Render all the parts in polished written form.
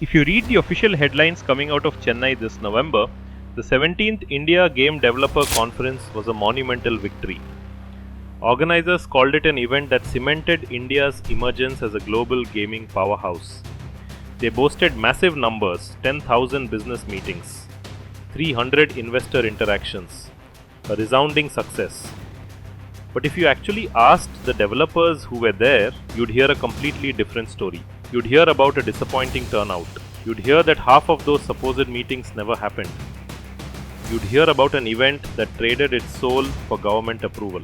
If you read the official headlines coming out of Chennai this November, the 17th India Game Developer Conference was a monumental victory. Organizers called it an event that cemented India's emergence as a global gaming powerhouse. They boasted massive numbers, 10,000 business meetings, 300 investor interactions, a resounding success. But if you actually asked the developers who were there, you'd hear a completely different story. You'd hear about a disappointing turnout. You'd hear that half of those supposed meetings never happened. You'd hear about an event that traded its soul for government approval.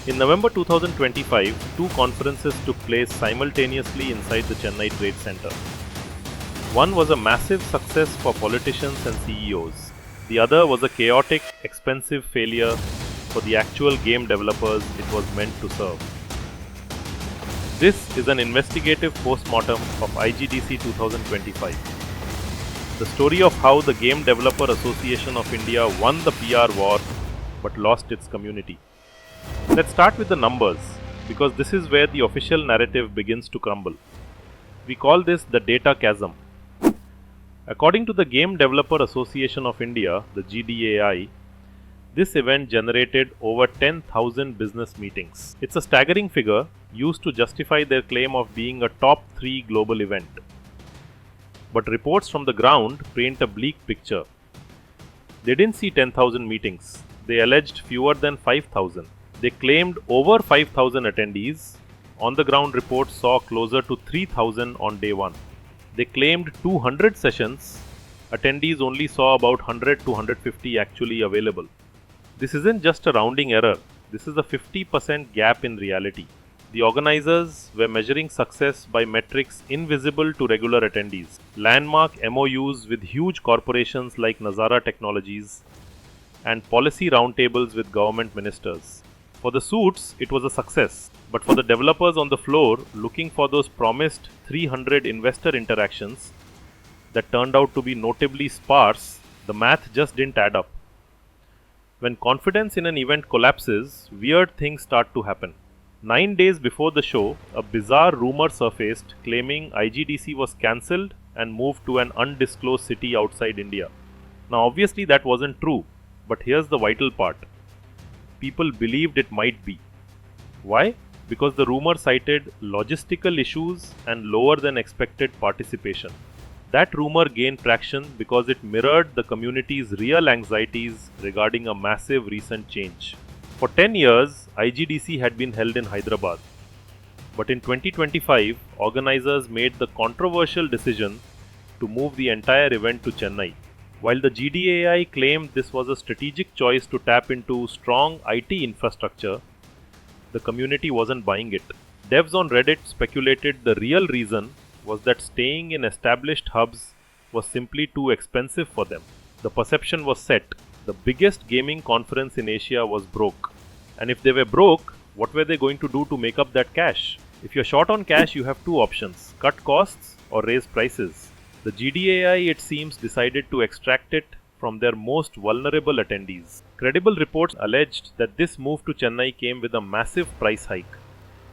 In November 2025, two conferences took place simultaneously inside the Chennai Trade Center. One was a massive success for politicians and CEOs. The other was a chaotic, expensive failure for the actual game developers it was meant to serve. This is an investigative postmortem of IGDC 2025. The story of how the Game Developer Association of India won the PR war but lost its community. Let's start with the numbers, because this is where the official narrative begins to crumble. We call this the Data Chasm. According to the Game Developer Association of India, the GDAI, this event generated over 10,000 business meetings. It's a staggering figure used to justify their claim of being a top 3 global event. But reports from the ground paint a bleak picture. They didn't see 10,000 meetings. They alleged fewer than 5,000. They claimed over 5,000 attendees. On the ground reports saw closer to 3,000 on day 1. They claimed 200 sessions. Attendees only saw about 100 to 150 actually available. This isn't just a rounding error, this is a 50% gap in reality. The organizers were measuring success by metrics invisible to regular attendees. Landmark MOUs with huge corporations like Nazara Technologies and policy roundtables with government ministers. For the suits, it was a success, but for the developers on the floor looking for those promised 300 investor interactions that turned out to be notably sparse, the math just didn't add up. When confidence in an event collapses, weird things start to happen. 9 days before the show, a bizarre rumor surfaced claiming IGDC was cancelled and moved to an undisclosed city outside India. Now obviously that wasn't true, but here's the vital part. People believed it might be. Why? Because the rumor cited logistical issues and lower than expected participation. That rumor gained traction because it mirrored the community's real anxieties regarding a massive recent change. For 10 years, IGDC had been held in Hyderabad. But in 2025, organizers made the controversial decision to move the entire event to Chennai. While the GDAI claimed this was a strategic choice to tap into strong IT infrastructure, the community wasn't buying it. Devs on Reddit speculated the real reason was that staying in established hubs was simply too expensive for them. The perception was set. The biggest gaming conference in Asia was broke. And if they were broke, what were they going to do to make up that cash? If you're short on cash, you have two options: cut costs or raise prices. The GDAI, it seems, decided to extract it from their most vulnerable attendees. Credible reports alleged that this move to Chennai came with a massive price hike,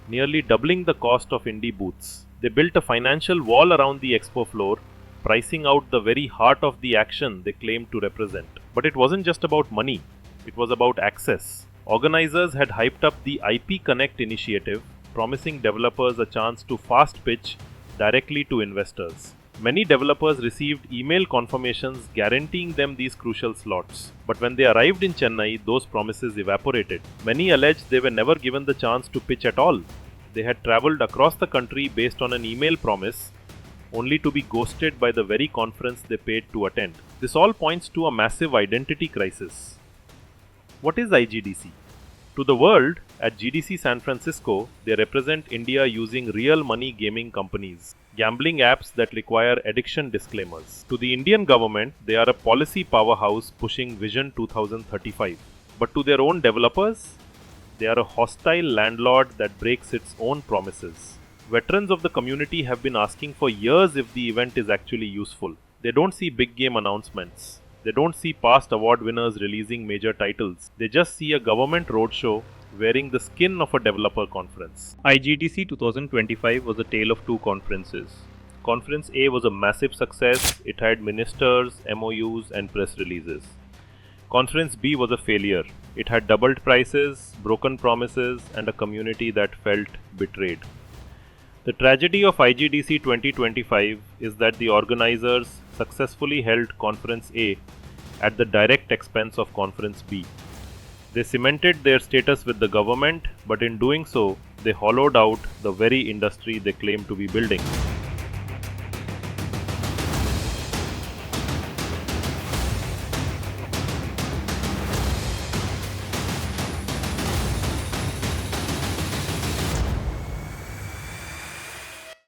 nearly doubling the cost of indie booths. They built a financial wall around the expo floor, pricing out the very heart of the action they claimed to represent. But it wasn't just about money, it was about access. Organizers had hyped up the IP Connect initiative, promising developers a chance to fast pitch directly to investors. Many developers received email confirmations guaranteeing them these crucial slots. But when they arrived in Chennai, those promises evaporated. Many alleged they were never given the chance to pitch at all. They had travelled across the country based on an email promise, only to be ghosted by the very conference they paid to attend. This all points to a massive identity crisis. What is IGDC? To the world, at GDC San Francisco, they represent India using real money gaming companies, gambling apps that require addiction disclaimers. To the Indian government, they are a policy powerhouse pushing Vision 2035. But to their own developers, they are a hostile landlord that breaks its own promises. Veterans of the community have been asking for years if the event is actually useful. They don't see big game announcements. They don't see past award winners releasing major titles. They just see a government roadshow wearing the skin of a developer conference. IGDC 2025 was a tale of two conferences. Conference A was a massive success. It had ministers, MOUs, and press releases. Conference B was a failure. It had doubled prices, broken promises, and a community that felt betrayed. The tragedy of IGDC 2025 is that the organizers successfully held Conference A at the direct expense of Conference B. They cemented their status with the government, but in doing so, they hollowed out the very industry they claim to be building.